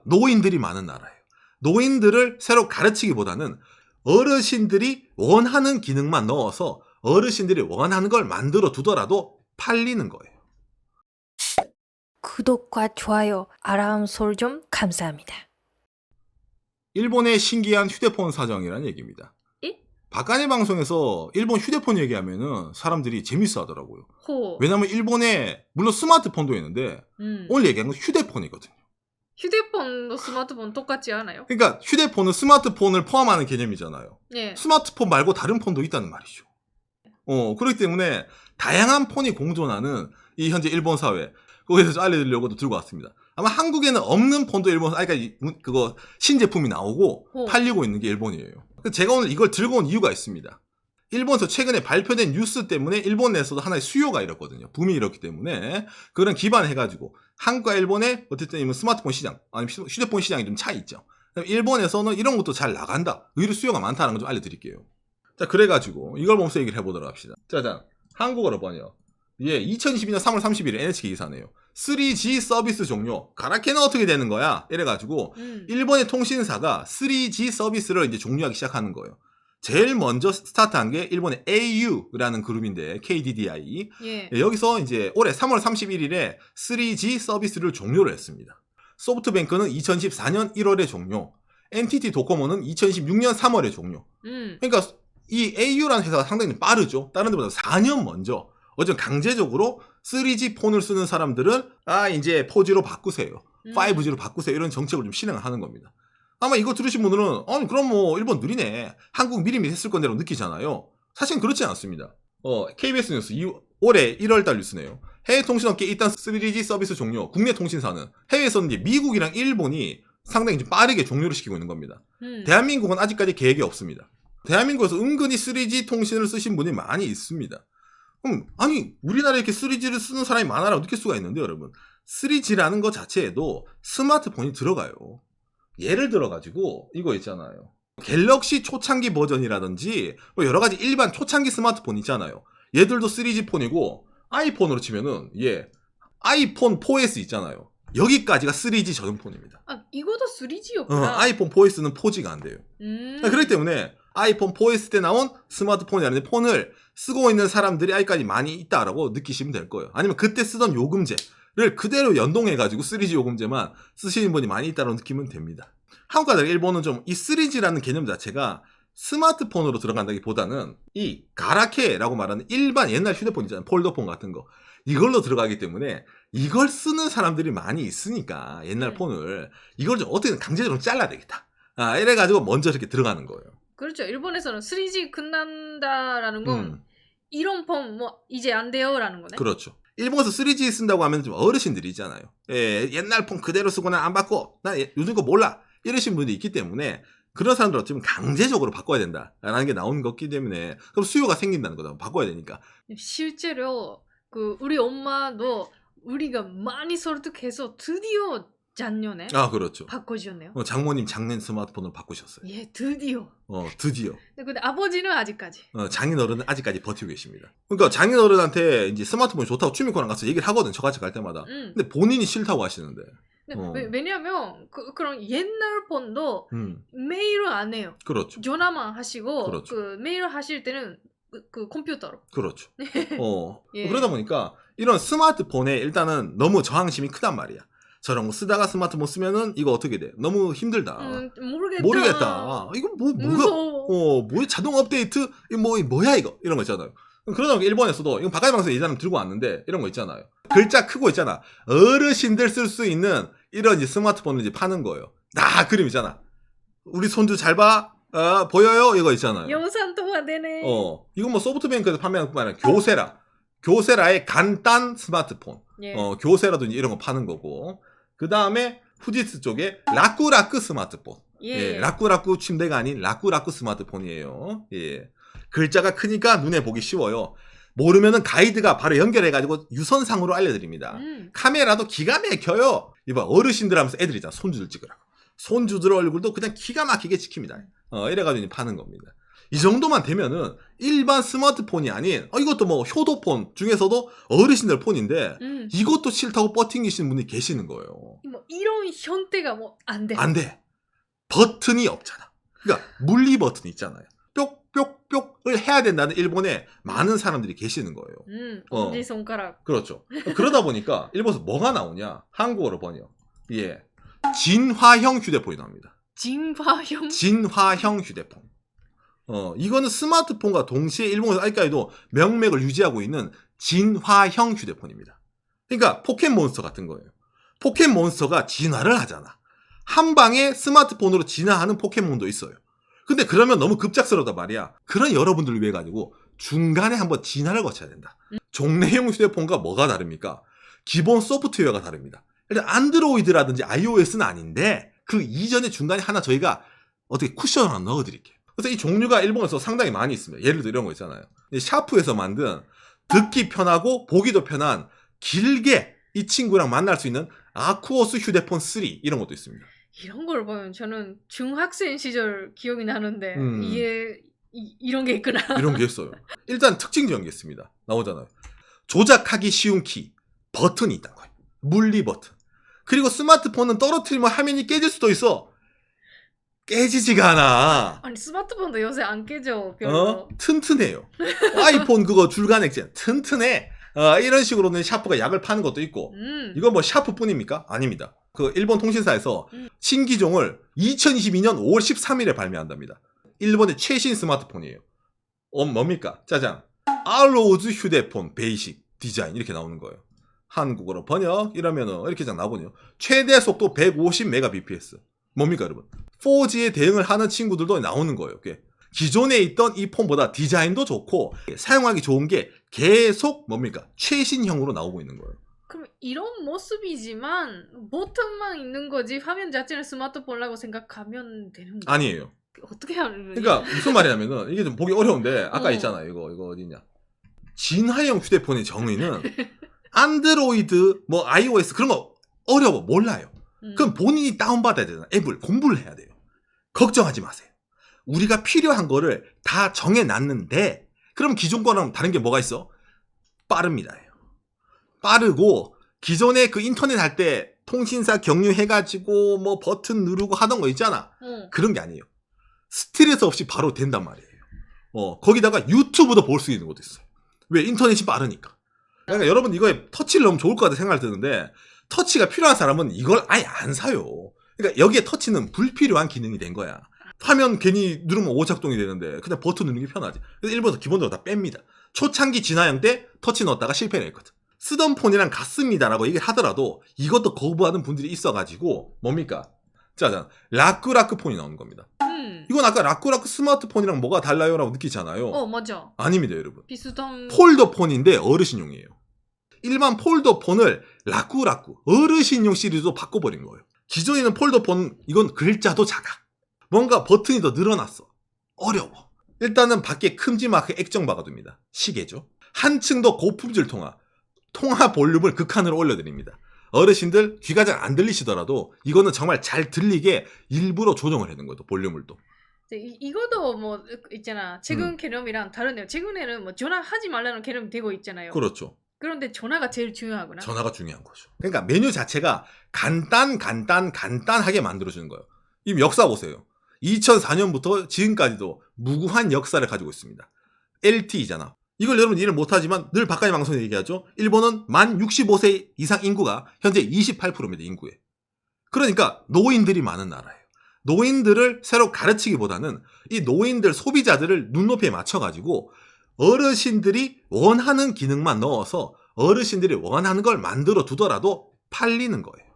노인들이 많은 나라예요. 노인들을 새로 가르치기보다는 어르신들이 원하는 기능만 넣어서 어르신들이 원하는 걸 만들어 두더라도 팔리는 거예요. 구독과 좋아요, 알람 설정 감사합니다. 일본의 신기한 휴대폰 사정이라는 얘기입니다. 예? 박간의 방송에서 일본 휴대폰 얘기하면은 사람들이 재밌어 하더라고요. 호. 왜냐면 일본에 물론 스마트폰도 있는데 오늘 얘기한 건 휴대폰이거든요. 휴대폰도 스마트폰 똑같지 않아요? 그러니까 휴대폰은 스마트폰을 포함하는 개념이잖아요. 예. 스마트폰 말고 다른 폰도 있다는 말이죠. 그렇기 때문에 다양한 폰이 공존하는 이 현재 일본 사회, 거기에 대해서 알려드리려고도 들고 왔습니다. 아마 한국에는 없는 폰도 일본, 그거 신제품이 나오고 팔리고 있는 게 일본이에요. 제가 오늘 이걸 들고 온 이유가 있습니다. 일본에서 최근에 발표된 뉴스 때문에 일본 내에서도 하나의 수요가 일었거든요. 붐이 일었기 때문에 그런 기반해가지고 한국과 일본의 어쨌든 스마트폰 시장, 아니면 휴대폰 시장이 좀 차이 있죠. 일본에서는 이런 것도 잘 나간다. 의외로 수요가 많다는 걸 좀 알려드릴게요. 자, 그래가지고 이걸 보면서 얘기를 해보도록 합시다. 짜잔. 한국어로 번역. 예, 2022년 3월 31일 NHK 기사네요. 3G 서비스 종료. 가라케는 어떻게 되는 거야? 이래가지고 일본의 통신사가 3G 서비스를 이제 종료하기 시작하는 거예요. 제일 먼저 스타트한 게 일본의 au라는 그룹인데 KDDI. 예. 여기서 이제 올해 3월 31일에 3G 서비스를 종료를 했습니다. 소프트뱅크는 2014년 1월에 종료. NTT 도코모는 2016년 3월에 종료. 그러니까 이 au라는 회사가 상당히 빠르죠. 다른 데보다 4년 먼저 어쨌든 강제적으로 3G 폰을 쓰는 사람들은 이제 4G로 바꾸세요. 5G로 바꾸세요. 이런 정책을 좀 실행을 하는 겁니다. 아마 이거 들으신 분들은 그럼 뭐 일본 느리네. 한국 미리미리 했을 건데라고 느끼잖아요. 사실은 그렇지 않습니다. KBS 뉴스 올해 1월달 뉴스네요. 해외 통신업계 일단 3G 서비스 종료. 국내 통신사는 해외에서는 이제 미국이랑 일본이 상당히 좀 빠르게 종료를 시키고 있는 겁니다. 대한민국은 아직까지 계획이 없습니다. 대한민국에서 은근히 3G 통신을 쓰신 분이 많이 있습니다. 그럼 우리나라에 이렇게 3G를 쓰는 사람이 많아라고 느낄 수가 있는데 여러분 3G라는 것 자체에도 스마트폰이 들어가요. 예를 들어가지고 이거 있잖아요. 갤럭시 초창기 버전이라든지 뭐 여러 가지 일반 초창기 스마트폰 있잖아요. 얘들도 3G 폰이고 아이폰으로 치면은 아이폰 4S 있잖아요. 여기까지가 3G 전용폰입니다. 이것도 3G였구나. 아이폰 4S는 4G가 안 돼요. 그렇기 때문에 아이폰 4S 때 나온 스마트폰이라는 폰을 쓰고 있는 사람들이 아직까지 많이 있다라고 느끼시면 될 거예요. 아니면 그때 쓰던 요금제를 그대로 연동해가지고 3G 요금제만 쓰시는 분이 많이 있다고 느끼면 됩니다. 한국과 다르게 일본은 좀 이 3G라는 개념 자체가 스마트폰으로 들어간다기보다는 이 가라케라고 말하는 일반 옛날 휴대폰 있잖아요. 폴더폰 같은 거. 이걸로 들어가기 때문에 이걸 쓰는 사람들이 많이 있으니까 옛날 폰을 이걸 좀 어떻게든 강제적으로 잘라야 되겠다. 이래가지고 먼저 이렇게 들어가는 거예요. 그렇죠. 일본에서는 3G 끝난다라는 건 이런 폰 뭐 이제 안 돼요라는 거네. 그렇죠. 일본에서 3G 쓴다고 하면 좀 어르신들이 있잖아요. 옛날 폰 그대로 쓰고 난 안 바꿔. 나 요즘 거 몰라. 이러신 분들이 있기 때문에 그런 사람들 어쩌면 강제적으로 바꿔야 된다라는 게 나오는 거기 때문에 그럼 수요가 생긴다는 거죠. 바꿔야 되니까. 실제로 우리 엄마도 우리가 많이 설득해서 드디어 작년에 그렇죠. 바꿔주셨네요. 장모님 작년 스마트폰으로 바꾸셨어요. 예, 드디어. 드디어. 근데 아버지는 아직까지. 장인어른은 아직까지 버티고 계십니다. 그러니까 장인어른한테 이제 스마트폰이 좋다고 취미코랑 가서 얘기를 하거든. 저같이 갈 때마다. 근데 본인이 싫다고 하시는데. 왜냐면 그런 옛날 폰도 메일을 안 해요. 그렇죠. 전화만 하시고 그렇죠. 메일 하실 때는 컴퓨터로. 그렇죠. 예. 그러다 보니까 이런 스마트폰에 일단은 너무 저항심이 크단 말이야. 저런 거 쓰다가 스마트폰 쓰면은 이거 어떻게 돼? 너무 힘들다. 모르겠다. 이거 무서워. 뭐야 자동 업데이트? 이거 뭐야 이거? 이런 거 있잖아요. 그러다 보니까 일본에서도 이건 바깥 방송 예전에 들고 왔는데 이런 거 있잖아요. 글자 크고 있잖아. 어르신들 쓸 수 있는 이런 이제 스마트폰을 이제 파는 거예요. 그림 있잖아. 우리 손주 잘 봐. 보여요? 이거 있잖아요. 영상 통화되네. 이건 뭐 소프트뱅크에서 판매하는 뿐만 아니라 교세라의 간단 스마트폰. 예. 교세라도 이제 이런 거 파는 거고. 그 다음에 후지스 쪽에 라꾸라꾸 스마트폰. 예. 라꾸라꾸 침대가 아닌 라꾸라꾸 스마트폰이에요. 예. 글자가 크니까 눈에 보기 쉬워요. 모르면은 가이드가 바로 연결해가지고 유선상으로 알려드립니다. 카메라도 기가 막혀요. 이봐 어르신들 하면서 애들 있잖아. 손주들 찍으라고. 손주들 얼굴도 그냥 기가 막히게 찍힙니다. 이래가지고 이제 파는 겁니다. 이 정도만 되면은 일반 스마트폰이 아닌 이것도 뭐 효도폰 중에서도 어르신들 폰인데 이것도 싫다고 버팅기시는 분이 계시는 거예요. 뭐 이런 형태가 뭐 안 돼. 안 돼. 버튼이 없잖아. 그러니까 물리 버튼이 있잖아요. 뾱뾱뾱을 해야 된다는 일본에 많은 사람들이 계시는 거예요. 엄지손가락. 그렇죠. 그러다 보니까 일본에서 뭐가 나오냐? 한국어로 번역. 예. 진화형 휴대폰이 나옵니다. 진화형? 진화형 휴대폰. 이거는 스마트폰과 동시에 일본에서 아직까지도 명맥을 유지하고 있는 진화형 휴대폰입니다. 그러니까 포켓몬스터 같은 거예요. 포켓몬스터가 진화를 하잖아. 한 방에 스마트폰으로 진화하는 포켓몬도 있어요. 근데 그러면 너무 급작스럽단 말이야. 그런 여러분들을 위해 가지고 중간에 한번 진화를 거쳐야 된다. 종래형 휴대폰과 뭐가 다릅니까? 기본 소프트웨어가 다릅니다. 일단 안드로이드라든지 iOS는 아닌데 그 이전에 중간에 하나 저희가 어떻게 쿠션을 하나 넣어드릴게요. 그래서 이 종류가 일본에서 상당히 많이 있습니다. 예를 들어 이런 거 있잖아요. 샤프에서 만든 듣기 편하고 보기도 편한 길게 이 친구랑 만날 수 있는 아쿠오스 휴대폰 3 이런 것도 있습니다. 이런 걸 보면 저는 중학생 시절 기억이 나는데 이게 이런 게 있구나. 이런 게 있어요. 일단 특징적인 게 있습니다. 나오잖아요. 조작하기 쉬운 키, 버튼이 있다는 거예요. 물리 버튼. 그리고 스마트폰은 떨어뜨리면 화면이 깨질 수도 있어. 깨지지가 않아. 아니 스마트폰도 요새 안 깨져 별로. 튼튼해요. 아이폰 그거 줄간액제 튼튼해. 이런 식으로는 샤프가 약을 파는 것도 있고 이건 뭐 샤프뿐입니까? 아닙니다. 그 일본 통신사에서 신기종을 2022년 5월 13일에 발매한답니다. 일본의 최신 스마트폰이에요. 뭡니까? 짜잔. 알로우즈 휴대폰 베이식 디자인 이렇게 나오는 거예요. 한국어로 번역 이러면은 이렇게 딱 나오거든요. 최대 속도 150mbps. 뭡니까 여러분? 4G에 대응을 하는 친구들도 나오는 거예요. 기존에 있던 이 폰보다 디자인도 좋고 사용하기 좋은 게 계속 뭡니까? 최신형으로 나오고 있는 거예요. 그럼 이런 모습이지만 버튼만 있는 거지 화면 자체는 스마트폰이라고 생각하면 되는 거야? 아니에요. 어떻게 하는 거야? 그러니까 무슨 말이냐면은 이게 좀 보기 어려운데 아까 있잖아요. 이거 어디냐? 진화형 휴대폰의 정의는 안드로이드 뭐 iOS 그런 거 어려워 몰라요. 그럼 본인이 다운받아야 되잖아. 앱을 공부를 해야 돼요. 걱정하지 마세요. 우리가 필요한 거를 다 정해놨는데 그럼 기존 거랑 다른 게 뭐가 있어? 빠릅니다. 빠르고 기존에 그 인터넷 할 때 통신사 경유해가지고 뭐 버튼 누르고 하던 거 있잖아. 그런 게 아니에요. 스트레스 없이 바로 된단 말이에요. 거기다가 유튜브도 볼 수 있는 것도 있어요. 왜? 인터넷이 빠르니까. 그러니까 여러분 이거에 터치를 넣으면 좋을 것 같다 생각이 드는데 터치가 필요한 사람은 이걸 아예 안 사요. 그러니까 여기에 터치는 불필요한 기능이 된 거야. 화면 괜히 누르면 오작동이 되는데 그냥 버튼 누르는 게 편하지. 그래서 일본에서 기본적으로 다 뺍니다. 초창기 진화형 때 터치 넣었다가 실패를 했거든. 쓰던 폰이랑 같습니다라고 얘기를 하더라도 이것도 거부하는 분들이 있어가지고 뭡니까? 짜잔. 라꾸라꾸 폰이 나오는 겁니다. 이건 아까 라꾸라꾸 스마트폰이랑 뭐가 달라요라고 느끼잖아요. 맞아. 아닙니다 여러분. 비슷한 폴더폰인데 어르신용이에요. 일반 폴더폰을 라꾸라꾸 어르신용 시리즈로 바꿔버린 거예요. 기존에 있는 폴더폰 이건 글자도 작아. 뭔가 버튼이 더 늘어났어. 어려워. 일단은 밖에 큼지막하게 액정 박아둡니다. 시계죠. 한층 더 고품질 통화 볼륨을 극한으로 올려드립니다. 어르신들 귀가 잘 안 들리시더라도 이거는 정말 잘 들리게 일부러 조정을 해놓은 거예요. 볼륨을 또. 이것도 뭐 있잖아. 최근 개념이랑 다른데요. 최근에는 뭐 전화하지 말라는 개념이 되고 있잖아요. 그렇죠. 그런데 전화가 제일 중요하구나. 전화가 중요한 거죠. 그러니까 메뉴 자체가 간단하게 만들어주는 거예요. 이 역사 보세요. 2004년부터 지금까지도 무구한 역사를 가지고 있습니다. LTE잖아. 이걸 여러분 이해를 못하지만 늘 바깥의 방송에 얘기하죠. 일본은 만 65세 이상 인구가 현재 28%입니다. 인구에. 그러니까 노인들이 많은 나라예요. 노인들을 새로 가르치기보다는 이 노인들 소비자들을 눈높이에 맞춰가지고 어르신들이 원하는 기능만 넣어서 어르신들이 원하는 걸 만들어 두더라도 팔리는 거예요.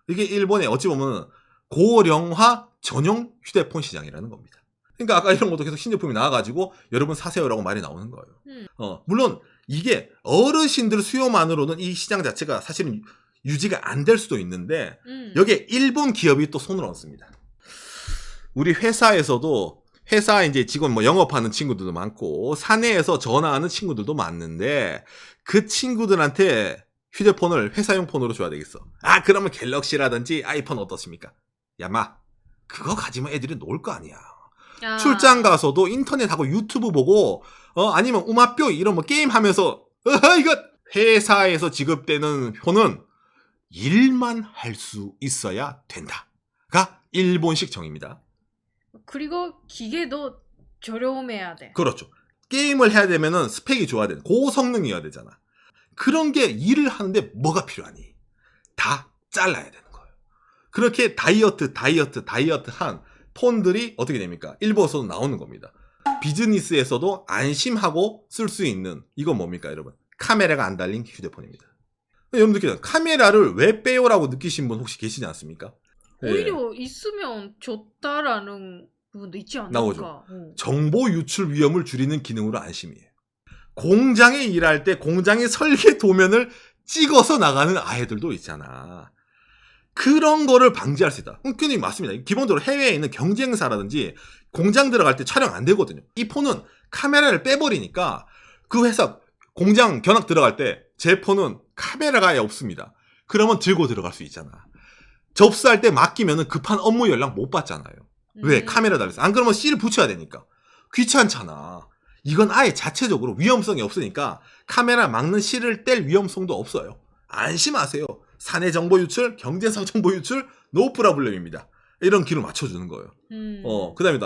이게 일본의 어찌 보면 고령화 전용 휴대폰 시장이라는 겁니다. 그러니까 아까 이런 것도 계속 신제품이 나와가지고 여러분 사세요라고 말이 나오는 거예요. 물론 이게 어르신들 수요만으로는 이 시장 자체가 사실은 유지가 안 될 수도 있는데 여기에 일본 기업이 또 손을 얹습니다. 우리 회사에서도 회사 이제 직원 뭐 영업하는 친구들도 많고 사내에서 전화하는 친구들도 많은데 그 친구들한테 휴대폰을 회사용 폰으로 줘야 되겠어. 그러면 갤럭시라든지 아이폰 어떻습니까? 야마 그거 가지면 애들이 놀 거 아니야. 출장 가서도 인터넷하고 유튜브 보고 아니면 우마뼈 이런 뭐 게임 하면서 이거 회사에서 지급되는 표는 일만 할 수 있어야 된다가 일본식 정의입니다. 그리고 기계도 저렴해야 돼. 그렇죠. 게임을 해야 되면은 스펙이 좋아야 돼. 고성능이어야 되잖아. 그런 게 일을 하는데 뭐가 필요하니? 다 잘라야 되는 거예요. 그렇게 다이어트한 폰들이 어떻게 됩니까? 일본에서도 나오는 겁니다. 비즈니스에서도 안심하고 쓸 수 있는 이건 뭡니까 여러분? 카메라가 안 달린 휴대폰입니다. 여러분들 카메라를 왜 빼요라고 느끼신 분 혹시 계시지 않습니까? 오히려 있으면 좋다라는 부분도 있지 않을까? 나오죠. 정보 유출 위험을 줄이는 기능으로 안심이에요. 공장에 일할 때 공장의 설계 도면을 찍어서 나가는 아이들도 있잖아. 그런 거를 방지할 수 있다. 그게 맞습니다. 기본적으로 해외에 있는 경쟁사라든지 공장 들어갈 때 촬영 안 되거든요. 이 폰은 카메라를 빼버리니까 그 회사 공장 견학 들어갈 때 제 폰은 카메라가 아예 없습니다. 그러면 들고 들어갈 수 있잖아. 접수할 때 맡기면 급한 업무 연락 못 받잖아요. 왜? 카메라 달렸어. 안 그러면 C를 붙여야 되니까. 귀찮잖아. 이건 아예 자체적으로 위험성이 없으니까 카메라 막는 C를 뗄 위험성도 없어요. 안심하세요. 사내 정보 유출, 경제상 정보 유출, 노 프라블렘입니다. 이런 길을 맞춰주는 거예요. 그 다음에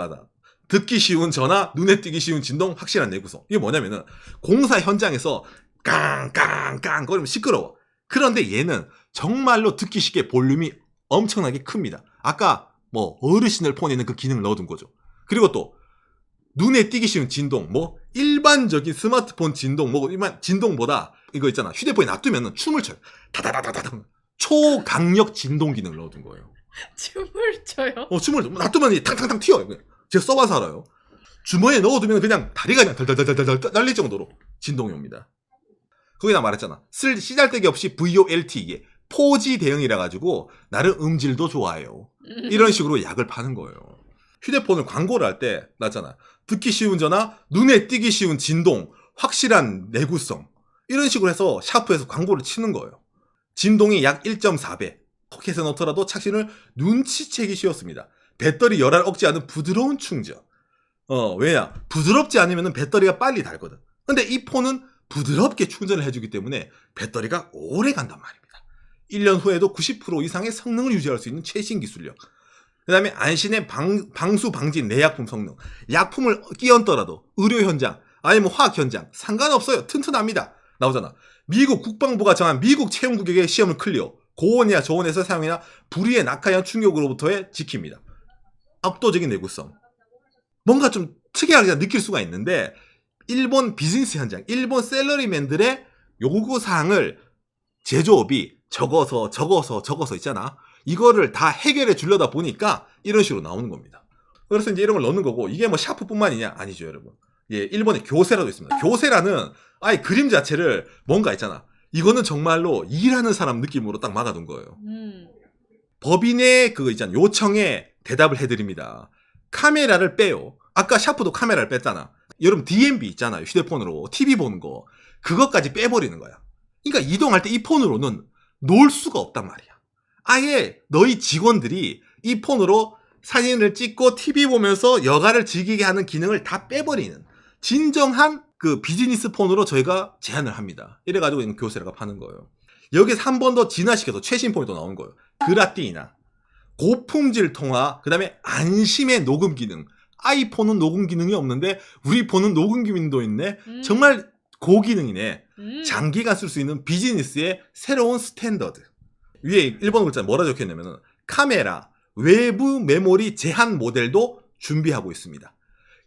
듣기 쉬운 전화, 눈에 띄기 쉬운 진동, 확실한 내구성. 이게 뭐냐면은 공사 현장에서 깡깡깡 거리면 시끄러워. 그런데 얘는 정말로 듣기 쉽게 볼륨이 엄청나게 큽니다. 아까 뭐 어르신들 폰에 있는 그 기능을 넣어둔 거죠. 그리고 또 눈에 띄기 쉬운 진동, 뭐 일반적인 스마트폰 진동, 뭐 일반 진동보다 이거 있잖아. 휴대폰에 놔두면은 춤을 춰요. 다다다다다다. 초강력 진동 기능을 넣어둔 거예요. 춤을 춰요? 춤을 놔두면 탕탕탕 튀어요. 제가 써봐서 알아요. 주머니에 넣어두면 그냥 다리가 그냥 달달달달달 날릴 정도로 진동이 옵니다. 거기다 말했잖아. 쓰잘데기 없이 VOLT 이게 4G 대응이라 가지고 나름 음질도 좋아요. 이런 식으로 약을 파는 거예요. 휴대폰을 광고를 할 때 나잖아. 듣기 쉬운 전화, 눈에 띄기 쉬운 진동, 확실한 내구성 이런 식으로 해서 샤프에서 광고를 치는 거예요. 진동이 약 1.4배. 포켓에 넣더라도 착신을 눈치채기 쉬웠습니다. 배터리 열을 억제하는 부드러운 충전. 왜냐? 부드럽지 않으면 배터리가 빨리 닳거든. 근데 이 폰은 부드럽게 충전을 해주기 때문에 배터리가 오래 간단 말입니다. 1년 후에도 90% 이상의 성능을 유지할 수 있는 최신 기술력. 그 다음에 안신의 방수 방지 내약품 성능. 약품을 끼얹더라도 의료 현장 아니면 화학 현장 상관없어요. 튼튼합니다. 나오잖아. 미국 국방부가 정한 미국 채용 규격의 시험을 클리어. 고온이나 저온에서 사용이나 불의의 낙하한 충격으로부터의 지킵니다. 압도적인 내구성. 뭔가 좀 특이하게 느낄 수가 있는데 일본 비즈니스 현장, 일본 셀러리맨들의 요구사항을 제조업이 적어서 있잖아. 이거를 다 해결해 주려다 보니까 이런 식으로 나오는 겁니다. 그래서 이제 이런 걸 넣는 거고 이게 뭐 샤프뿐만이냐? 아니죠, 여러분. 예, 일본에 교세라도 있습니다. 교세라는 아예 그림 자체를 뭔가 있잖아. 이거는 정말로 일하는 사람 느낌으로 딱 막아둔 거예요. 법인의 그거 있잖아. 요청에 대답을 해드립니다. 카메라를 빼요. 아까 샤프도 카메라를 뺐잖아. 여러분 DMB 있잖아요. 휴대폰으로 TV 보는 거. 그것까지 빼버리는 거야. 그러니까 이동할 때 이 폰으로는 놀 수가 없단 말이야. 아예 너희 직원들이 이 폰으로 사진을 찍고 TV 보면서 여가를 즐기게 하는 기능을 다 빼버리는 진정한 그 비즈니스 폰으로 저희가 제안을 합니다. 이래가지고 있는 교세라가 파는 거예요. 여기서 한 번 더 진화시켜서 최신 폰이 또 나온 거예요. 그라띠나 고품질 통화, 그 다음에 안심의 녹음 기능. 아이폰은 녹음 기능이 없는데 우리 폰은 녹음 기능도 있네. 정말 고기능이네. 장기간 쓸 수 있는 비즈니스의 새로운 스탠더드. 위에 일본어 글자 뭐라 적혀있냐면 카메라, 외부 메모리 제한 모델도 준비하고 있습니다.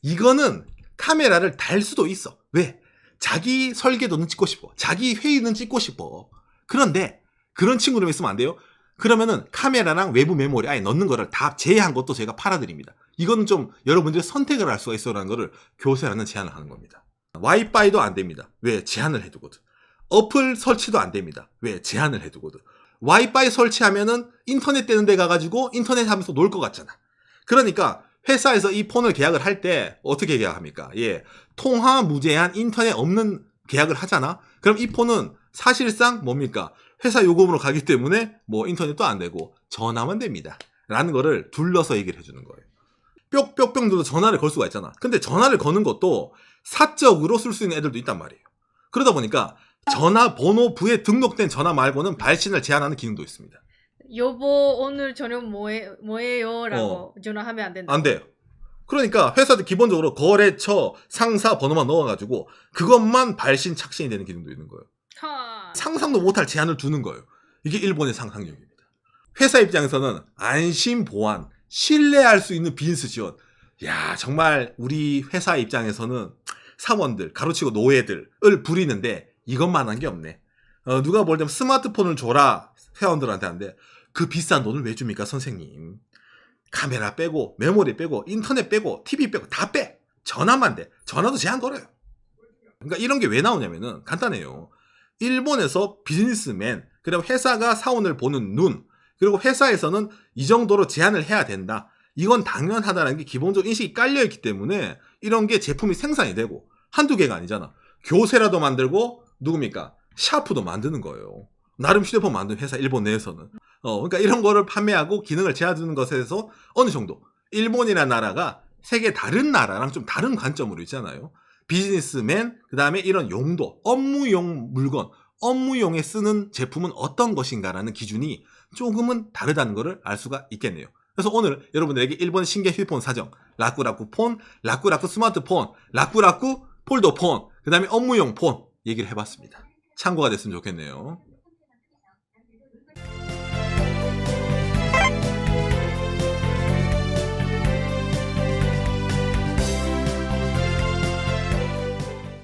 이거는 카메라를 달 수도 있어. 왜? 자기 설계도는 찍고 싶어. 자기 회의는 찍고 싶어. 그런데 그런 친구들 있으면 안 돼요. 그러면은 카메라랑 외부 메모리 아예 넣는 거를 다 제외한 것도 저희가 팔아드립니다. 이거는 좀 여러분들이 선택을 할 수가 있어라는 거를 교세라는 제안을 하는 겁니다. 와이파이도 안 됩니다. 왜? 제한을 해두거든. 어플 설치도 안 됩니다. 왜? 제한을 해두거든. 와이파이 설치하면은 인터넷 되는 데 가가지고 인터넷 하면서 놀 것 같잖아. 그러니까 회사에서 이 폰을 계약을 할 때 어떻게 계약합니까? 예, 통화 무제한 인터넷 없는 계약을 하잖아. 그럼 이 폰은 사실상 뭡니까? 회사 요금으로 가기 때문에 뭐 인터넷도 안 되고 전화만 됩니다. 라는 거를 둘러서 얘기를 해주는 거예요. 뾱뾱뿅들도 전화를 걸 수가 있잖아. 근데 전화를 거는 것도 사적으로 쓸 수 있는 애들도 있단 말이에요. 그러다 보니까 전화번호부에 등록된 전화 말고는 발신을 제한하는 기능도 있습니다. 여보 오늘 저녁 뭐예요? 라고 전화하면 안 된다. 안 돼요. 그러니까 회사들 기본적으로 거래처 상사 번호만 넣어가지고 그것만 발신 착신이 되는 기능도 있는 거예요. 상상도 못할 제한을 두는 거예요. 이게 일본의 상상력입니다. 회사 입장에서는 안심 보안, 신뢰할 수 있는 비즈니스 지원. 야, 정말 우리 회사 입장에서는 사원들, 가로치고 노예들을 부리는데 이것만한 게 없네. 누가 볼 때면 스마트폰을 줘라 회원들한테 하는데 그 비싼 돈을 왜 줍니까 선생님? 카메라 빼고 메모리 빼고 인터넷 빼고 TV 빼고 다 빼. 전화만 돼. 전화도 제한 걸어요. 그러니까 이런 게 왜 나오냐면은 간단해요. 일본에서 비즈니스맨, 그리고 회사가 사원을 보는 눈, 그리고 회사에서는 이 정도로 제한을 해야 된다. 이건 당연하다는 게 기본적 인식이 깔려있기 때문에 이런 게 제품이 생산이 되고 한두 개가 아니잖아. 교세라도 만들고 누굽니까? 샤프도 만드는 거예요. 나름 휴대폰 만든 회사 일본 내에서는. 그러니까 이런 거를 판매하고 기능을 제한하는 것에서 어느 정도 일본이라는 나라가 세계 다른 나라랑 좀 다른 관점으로 있잖아요. 비즈니스맨, 그 다음에 이런 용도, 업무용 물건, 업무용에 쓰는 제품은 어떤 것인가라는 기준이 조금은 다르다는 것을 알 수가 있겠네요. 그래서 오늘 여러분들에게 일본 신규 휴대폰 사정, 라꾸라꾸 폰, 라꾸라꾸 스마트폰, 라꾸라꾸 폴더폰, 그 다음에 업무용 폰 얘기를 해봤습니다. 참고가 됐으면 좋겠네요.